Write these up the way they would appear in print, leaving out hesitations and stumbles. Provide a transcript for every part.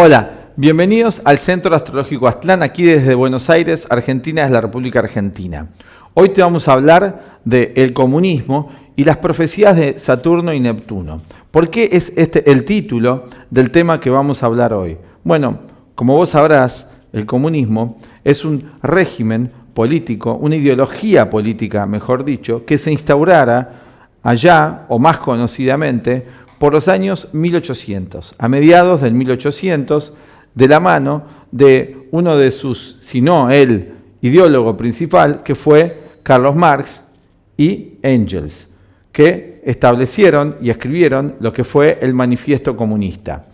Hola, bienvenidos al Centro Astrológico Aztlán, aquí desde Buenos Aires, Argentina, es la República Argentina. Hoy te vamos a hablar del comunismo y las profecías de Saturno y Neptuno. ¿Por qué es este el título del tema que vamos a hablar hoy? Bueno, como vos sabrás, el comunismo es un régimen político, una ideología política, mejor dicho, que se instaurara allá, o más conocidamente, por los años 1800, a mediados del 1800, de la mano de uno de sus, si no el ideólogo principal, que fue Carlos Marx y Engels, que establecieron y escribieron lo que fue el Manifiesto Comunista.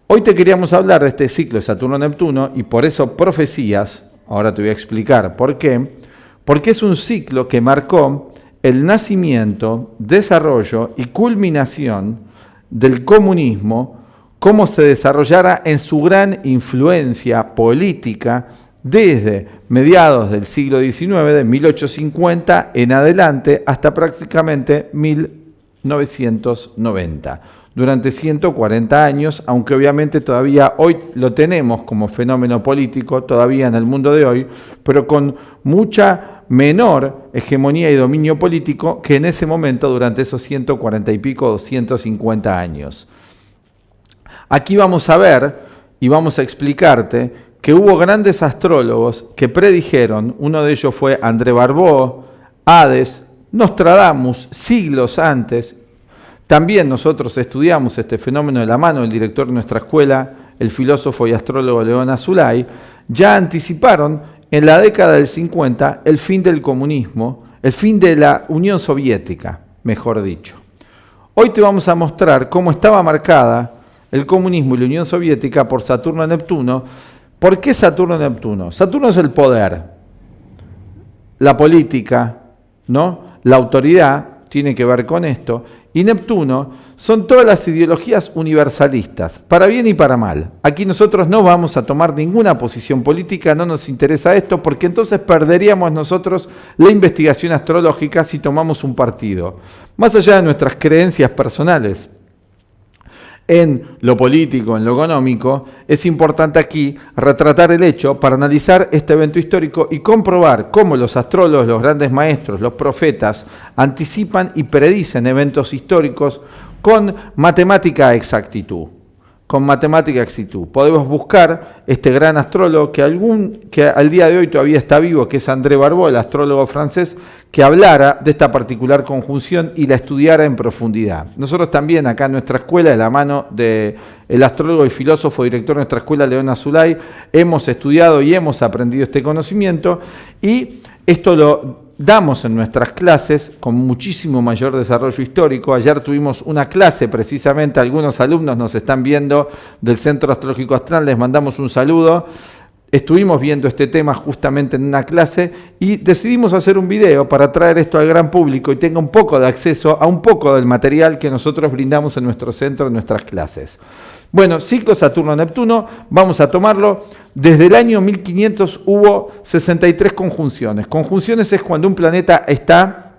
Hoy te queríamos hablar de este ciclo de Saturno-Neptuno y por eso profecías, ahora te voy a explicar por qué, porque es un ciclo que marcó el nacimiento, desarrollo y culminación del comunismo, cómo se desarrollara en su gran influencia política desde mediados del siglo XIX, de 1850 en adelante, hasta prácticamente 1990. Durante 140 años, aunque obviamente todavía hoy lo tenemos como fenómeno político, todavía en el mundo de hoy, pero con mucha menor hegemonía y dominio político que en ese momento durante esos 140 y pico, 250 años. Aquí vamos a ver y vamos a explicarte que hubo grandes astrólogos que predijeron, uno de ellos fue André Barbeau, Hades, Nostradamus, siglos antes. También nosotros estudiamos este fenómeno de la mano del director de nuestra escuela, el filósofo y astrólogo León Azoulay, ya anticiparon en la década del 50 el fin del comunismo, el fin de la Unión Soviética, mejor dicho. Hoy te vamos a mostrar cómo estaba marcada el comunismo y la Unión Soviética por Saturno y Neptuno. ¿Por qué Saturno y Neptuno? Saturno es el poder, la política, ¿no? La autoridad tiene que ver con esto, y Neptuno son todas las ideologías universalistas, para bien y para mal. Aquí nosotros no vamos a tomar ninguna posición política, no nos interesa esto, porque entonces perderíamos nosotros la investigación astrológica si tomamos un partido. Más allá de nuestras creencias personales en lo político, en lo económico, es importante aquí retratar el hecho para analizar este evento histórico y comprobar cómo los astrólogos, los grandes maestros, los profetas, anticipan y predicen eventos históricos con matemática exactitud. Con matemática exactitud. Podemos buscar este gran astrólogo que al día de hoy todavía está vivo, que es André Barbeau, el astrólogo francés, que hablara de esta particular conjunción y la estudiara en profundidad. Nosotros también acá en nuestra escuela, de la mano del astrólogo y filósofo director de nuestra escuela, León Azoulay, hemos estudiado y hemos aprendido este conocimiento y esto lo damos en nuestras clases con muchísimo mayor desarrollo histórico. Ayer tuvimos una clase, precisamente algunos alumnos nos están viendo del Centro Astrológico Aztlán, les mandamos un saludo. Estuvimos viendo este tema justamente en una clase y decidimos hacer un video para traer esto al gran público y tenga un poco de acceso a un poco del material que nosotros brindamos en nuestro centro, en nuestras clases. Bueno, ciclo Saturno-Neptuno, vamos a tomarlo. Desde el año 1500 hubo 63 conjunciones. Conjunciones es cuando un planeta está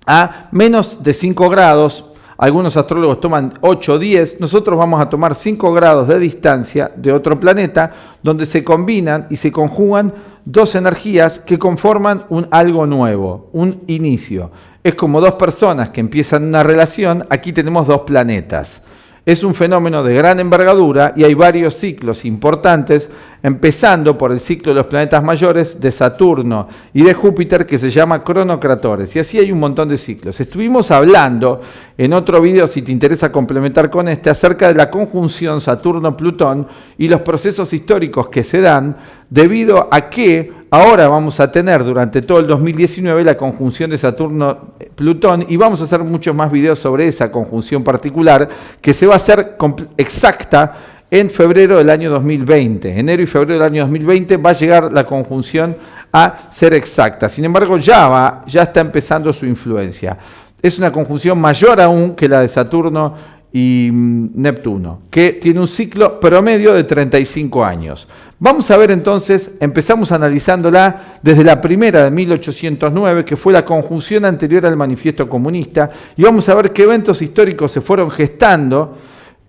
a menos de 5 grados. Algunos astrólogos toman 8 o 10, nosotros vamos a tomar 5 grados de distancia de otro planeta, donde se combinan y se conjugan dos energías que conforman algo nuevo, un inicio. Es como dos personas que empiezan una relación, aquí tenemos dos planetas. Es un fenómeno de gran envergadura y hay varios ciclos importantes, empezando por el ciclo de los planetas mayores de Saturno y de Júpiter, que se llama cronocratores. Y así hay un montón de ciclos. Estuvimos hablando en otro video, si te interesa complementar con este, acerca de la conjunción Saturno-Plutón y los procesos históricos que se dan debido a que ahora vamos a tener durante todo el 2019 la conjunción de Saturno-Plutón y vamos a hacer muchos más videos sobre esa conjunción particular que se va a hacer exacta en febrero del año 2020. Enero y febrero del año 2020 va a llegar la conjunción a ser exacta. Sin embargo, ya está empezando su influencia. Es una conjunción mayor aún que la de Saturno y Neptuno, que tiene un ciclo promedio de 35 años. Vamos a ver entonces, empezamos analizándola desde la primera de 1809, que fue la conjunción anterior al Manifiesto Comunista, y vamos a ver qué eventos históricos se fueron gestando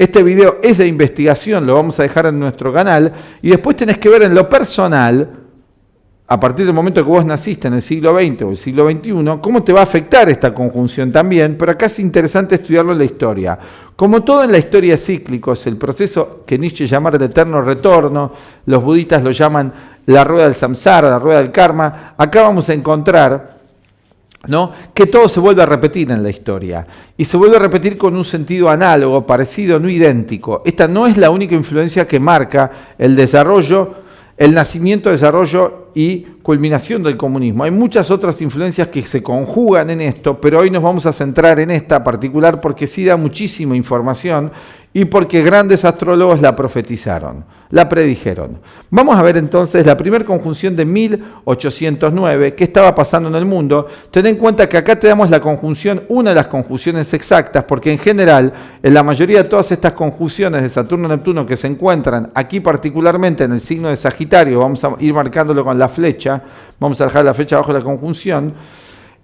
Este video es de investigación, lo vamos a dejar en nuestro canal, y después tenés que ver en lo personal, a partir del momento que vos naciste en el siglo XX o el siglo XXI, cómo te va a afectar esta conjunción también, pero acá es interesante estudiarlo en la historia. Como todo en la historia es cíclico, es el proceso que Nietzsche llama el eterno retorno, los budistas lo llaman la rueda del samsara, la rueda del karma, acá vamos a encontrar, ¿no?, que todo se vuelve a repetir en la historia, y se vuelve a repetir con un sentido análogo, parecido, no idéntico. Esta no es la única influencia que marca el desarrollo, el nacimiento, desarrollo y culminación del comunismo. Hay muchas otras influencias que se conjugan en esto, pero hoy nos vamos a centrar en esta particular porque sí da muchísima información y porque grandes astrólogos la profetizaron, la predijeron. Vamos a ver entonces la primera conjunción de 1809, qué estaba pasando en el mundo. Ten en cuenta que acá te damos la conjunción, una de las conjunciones exactas, porque en general, en la mayoría de todas estas conjunciones de Saturno-Neptuno que se encuentran aquí particularmente en el signo de Sagitario, vamos a ir marcándolo con la flecha, vamos a dejar la flecha abajo de la conjunción.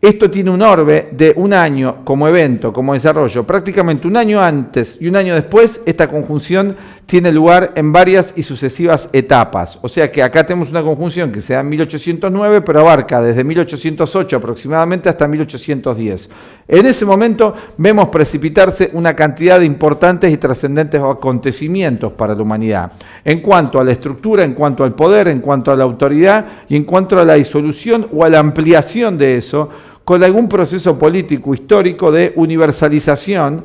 Esto tiene un orbe de un año como evento, como desarrollo. Prácticamente un año antes y un año después, esta conjunción tiene lugar en varias y sucesivas etapas. O sea que acá tenemos una conjunción que se da en 1809, pero abarca desde 1808 aproximadamente hasta 1810. En ese momento vemos precipitarse una cantidad de importantes y trascendentes acontecimientos para la humanidad. En cuanto a la estructura, en cuanto al poder, en cuanto a la autoridad y en cuanto a la disolución o a la ampliación de eso, con algún proceso político histórico de universalización,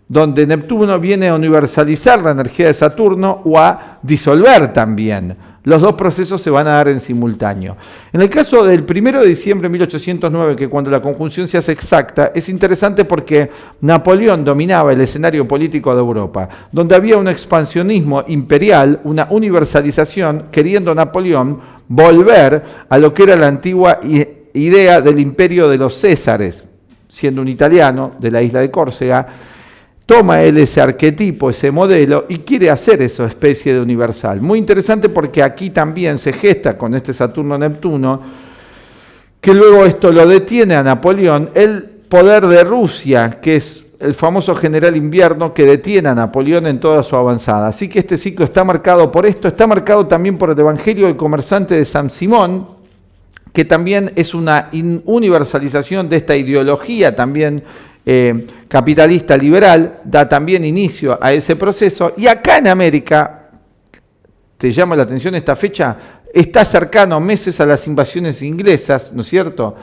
donde Neptuno viene a universalizar la energía de Saturno o a disolver también. Los dos procesos se van a dar en simultáneo. En el caso del 1 de diciembre de 1809, que cuando la conjunción se hace exacta, es interesante porque Napoleón dominaba el escenario político de Europa, donde había un expansionismo imperial, una universalización, queriendo Napoleón volver a lo que era la antigua idea del imperio de los Césares, siendo un italiano de la isla de Córcega. Toma él ese arquetipo, ese modelo, y quiere hacer esa especie de universal. Muy interesante porque aquí también se gesta con este Saturno-Neptuno, que luego esto lo detiene a Napoleón, el poder de Rusia, que es el famoso general invierno que detiene a Napoleón en toda su avanzada. Así que este ciclo está marcado por esto, está marcado también por el Evangelio del Comerciante de San Simón, que también es una universalización de esta ideología también capitalista liberal, da también inicio a ese proceso. Y acá en América, te llama la atención esta fecha, está cercano meses a las invasiones inglesas, ¿no es cierto?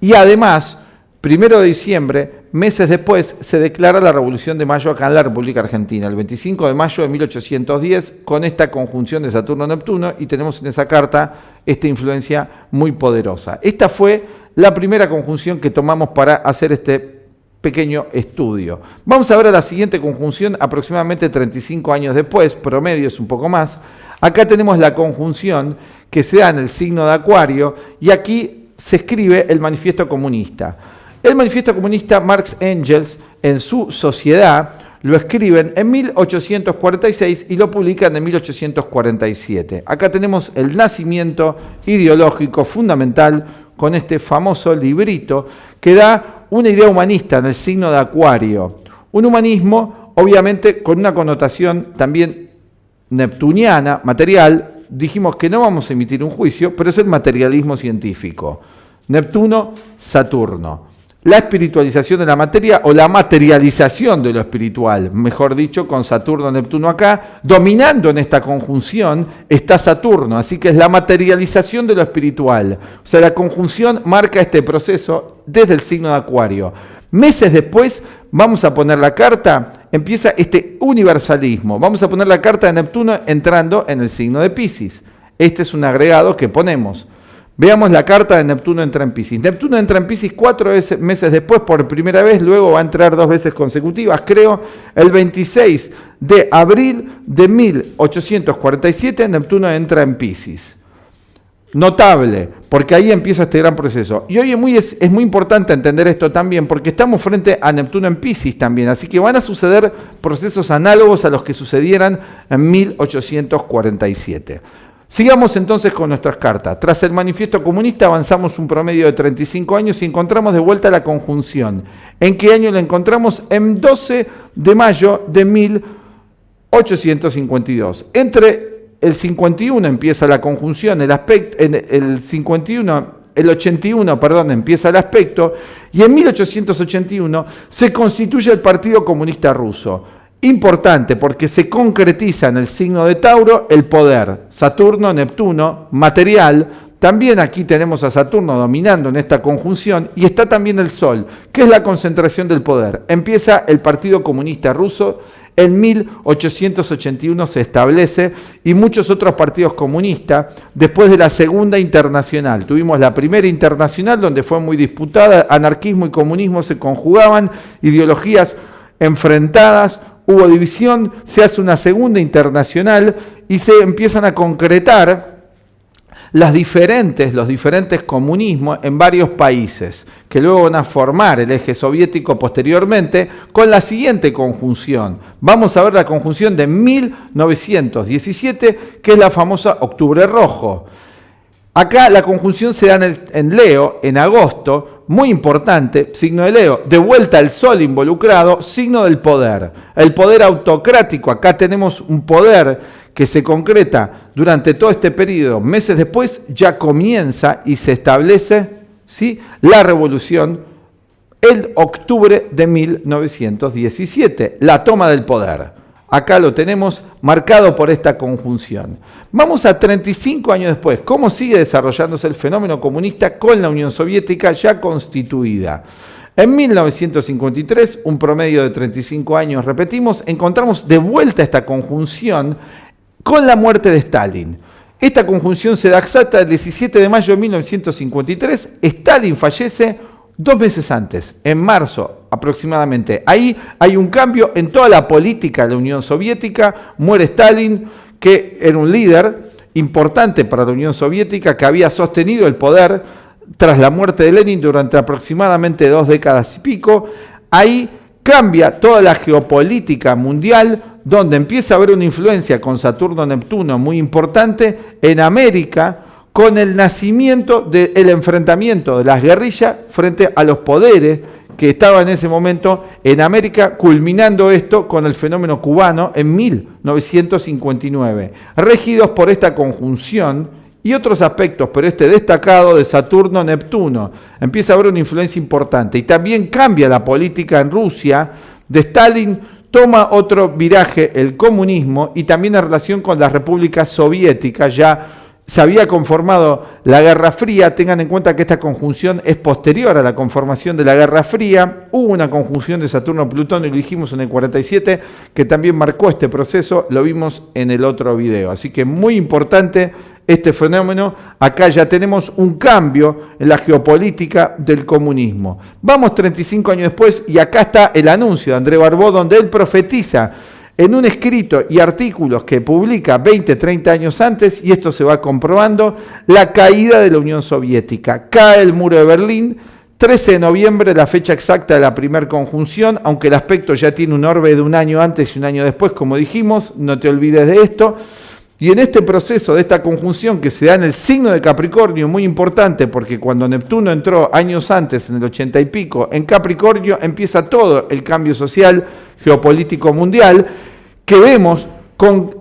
Y además, 1 de diciembre, meses después, se declara la Revolución de Mayo acá en la República Argentina, el 25 de mayo de 1810, con esta conjunción de Saturno-Neptuno, y tenemos en esa carta esta influencia muy poderosa. Esta fue la primera conjunción que tomamos para hacer este pequeño estudio. Vamos a ver a la siguiente conjunción aproximadamente 35 años después, promedio es un poco más. Acá tenemos la conjunción que se da en el signo de Acuario y aquí se escribe el Manifiesto Comunista. El Manifiesto Comunista, Marx Engels, en su Sociedad, lo escriben en 1846 y lo publican en 1847. Acá tenemos el nacimiento ideológico fundamental con este famoso librito que da una idea humanista en el signo de Acuario. Un humanismo, obviamente, con una connotación también neptuniana, material. Dijimos que no vamos a emitir un juicio, pero es el materialismo científico. Neptuno, Saturno. La espiritualización de la materia o la materialización de lo espiritual, mejor dicho, con Saturno, Neptuno acá, dominando en esta conjunción está Saturno, así que es la materialización de lo espiritual. O sea, la conjunción marca este proceso desde el signo de Acuario. Meses después vamos a poner la carta, empieza este universalismo, vamos a poner la carta de Neptuno entrando en el signo de Piscis. Este es un agregado que ponemos. Veamos la carta de Neptuno entra en Piscis. Neptuno entra en Piscis 4 meses después por primera vez, luego va a entrar 2 veces consecutivas, creo, el 26 de abril de 1847 Neptuno entra en Piscis. Notable, porque ahí empieza este gran proceso. Y hoy es muy importante entender esto también, porque estamos frente a Neptuno en Piscis también, así que van a suceder procesos análogos a los que sucedieran en 1847. Sigamos entonces con nuestras cartas. Tras el Manifiesto Comunista avanzamos un promedio de 35 años y encontramos de vuelta la conjunción. ¿En qué año la encontramos? En 12 de mayo de 1852. Entre el 51 empieza la conjunción, el 81, empieza el aspecto, y en 1881 se constituye el Partido Comunista Ruso. Importante porque se concretiza en el signo de Tauro el poder. Saturno, Neptuno, material. También aquí tenemos a Saturno dominando en esta conjunción y está también el Sol, que es la concentración del poder. Empieza el Partido Comunista Ruso, en 1881 se establece y muchos otros partidos comunistas después de la Segunda Internacional. Tuvimos la Primera Internacional donde fue muy disputada, anarquismo y comunismo se conjugaban, ideologías enfrentadas, hubo división, se hace una Segunda Internacional y se empiezan a concretar los diferentes comunismos en varios países, que luego van a formar el eje soviético posteriormente con la siguiente conjunción. Vamos a ver la conjunción de 1917, que es la famosa Octubre Rojo. Acá la conjunción se da en Leo, en agosto, muy importante, signo de Leo, de vuelta el Sol involucrado, signo del poder. El poder autocrático, acá tenemos un poder que se concreta durante todo este periodo. Meses después ya comienza y se establece, ¿sí?, la revolución el octubre de 1917, la toma del poder. Acá lo tenemos marcado por esta conjunción. Vamos a 35 años después. ¿Cómo sigue desarrollándose el fenómeno comunista con la Unión Soviética ya constituida? En 1953, un promedio de 35 años, repetimos, encontramos de vuelta esta conjunción con la muerte de Stalin. Esta conjunción se da exacta el 17 de mayo de 1953. Stalin fallece 2 meses antes, en marzo aproximadamente. Ahí hay un cambio en toda la política de la Unión Soviética. Muere Stalin, que era un líder importante para la Unión Soviética, que había sostenido el poder tras la muerte de Lenin durante aproximadamente 2 décadas y pico. Ahí cambia toda la geopolítica mundial, donde empieza a haber una influencia con Saturno-Neptuno muy importante en América, con el nacimiento del enfrentamiento de las guerrillas frente a los poderes que estaban en ese momento en América, culminando esto con el fenómeno cubano en 1959, regidos por esta conjunción y otros aspectos, pero este destacado de Saturno-Neptuno. Empieza a haber una influencia importante y también cambia la política en Rusia. De Stalin toma otro viraje el comunismo y también en relación con las repúblicas soviéticas. Ya se había conformado la Guerra Fría. Tengan en cuenta que esta conjunción es posterior a la conformación de la Guerra Fría. Hubo una conjunción de Saturno-Plutón y lo dijimos en el 47, que también marcó este proceso, lo vimos en el otro video. Así que muy importante este fenómeno. Acá ya tenemos un cambio en la geopolítica del comunismo. Vamos 35 años después y acá está el anuncio de André Barbó, donde él profetiza en un escrito y artículos que publica 20, 30 años antes, y esto se va comprobando, la caída de la Unión Soviética. Cae el muro de Berlín, 13 de noviembre, la fecha exacta de la primera conjunción, aunque el aspecto ya tiene un orbe de un año antes y un año después, como dijimos, no te olvides de esto. Y en este proceso de esta conjunción que se da en el signo de Capricornio, muy importante, porque cuando Neptuno entró años antes, en el 80 y pico, en Capricornio, empieza todo el cambio social, geopolítico mundial, que vemos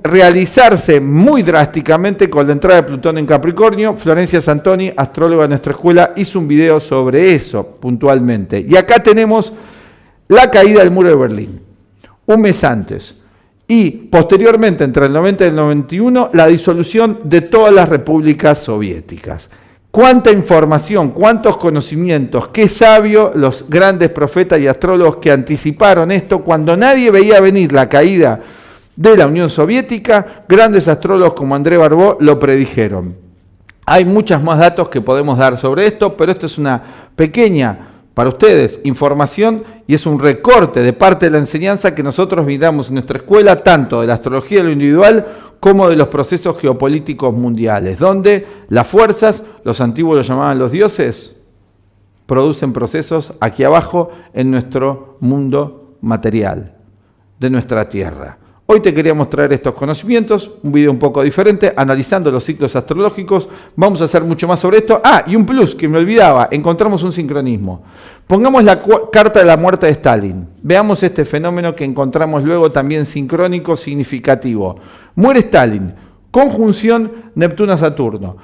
realizarse muy drásticamente con la entrada de Plutón en Capricornio. Florencia Santoni, astróloga de nuestra escuela, hizo un video sobre eso puntualmente. Y acá tenemos la caída del muro de Berlín, un mes antes. Y posteriormente, entre el 90 y el 91, la disolución de todas las repúblicas soviéticas. Cuánta información, cuántos conocimientos, qué sabios los grandes profetas y astrólogos que anticiparon esto cuando nadie veía venir la caída de la Unión Soviética. Grandes astrólogos como André Barbó lo predijeron. Hay muchos más datos que podemos dar sobre esto, pero esto es una pequeña, para ustedes, información, y es un recorte de parte de la enseñanza que nosotros brindamos en nuestra escuela, tanto de la astrología de lo individual como de los procesos geopolíticos mundiales, donde las fuerzas, los antiguos lo llamaban los dioses, producen procesos aquí abajo en nuestro mundo material, de nuestra tierra. Hoy te queríamos traer estos conocimientos, un video un poco diferente, analizando los ciclos astrológicos. Vamos a hacer mucho más sobre esto. Ah, y un plus que me olvidaba, encontramos un sincronismo. Pongamos la carta de la muerte de Stalin. Veamos este fenómeno que encontramos luego también sincrónico, significativo. Muere Stalin, conjunción Neptuno-Saturno.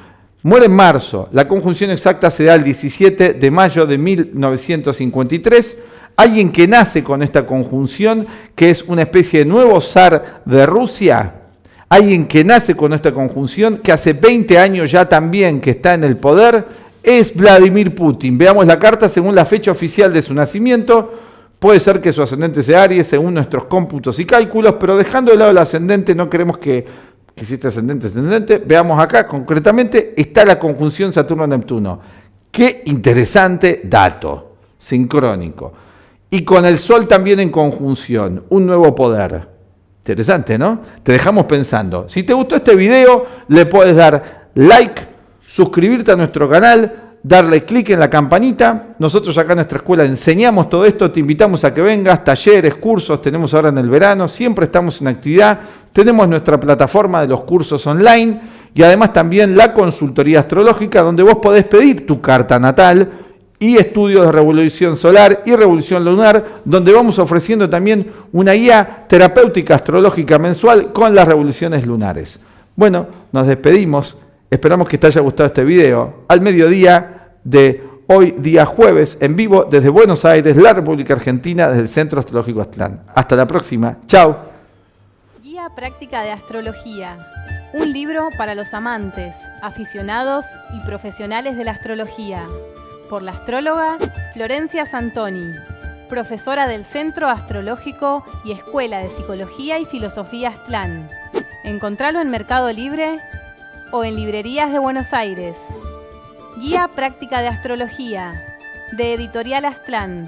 Muere en marzo, la conjunción exacta se da el 17 de mayo de 1953. Alguien que nace con esta conjunción, que es una especie de nuevo zar de Rusia, alguien que nace con esta conjunción, que hace 20 años ya también que está en el poder, es Vladimir Putin. Veamos la carta según la fecha oficial de su nacimiento. Puede ser que su ascendente sea Aries según nuestros cómputos y cálculos, pero dejando de lado el ascendente, no queremos que exista ascendente. Veamos acá, concretamente, está la conjunción Saturno-Neptuno. Qué interesante dato, sincrónico. Y con el Sol también en conjunción, un nuevo poder. Interesante, ¿no? Te dejamos pensando. Si te gustó este video, le puedes dar like, suscribirte a nuestro canal, darle clic en la campanita. Nosotros acá en nuestra escuela enseñamos todo esto, te invitamos a que vengas, talleres, cursos, tenemos ahora en el verano, siempre estamos en actividad, tenemos nuestra plataforma de los cursos online y además también la consultoría astrológica donde vos podés pedir tu carta natal y estudios de revolución solar y revolución lunar, donde vamos ofreciendo también una guía terapéutica astrológica mensual con las revoluciones lunares. Bueno, nos despedimos, esperamos que te haya gustado este video, al mediodía de hoy, día jueves, en vivo desde Buenos Aires, la República Argentina, desde el Centro Astrológico Aztlán. Hasta la próxima, chao. Guía práctica de astrología, un libro para los amantes, aficionados y profesionales de la astrología. Por la astróloga Florencia Santoni, profesora del Centro Astrológico y Escuela de Psicología y Filosofía Aztlán. Encontralo en Mercado Libre o en librerías de Buenos Aires. Guía práctica de astrología, de Editorial Aztlán.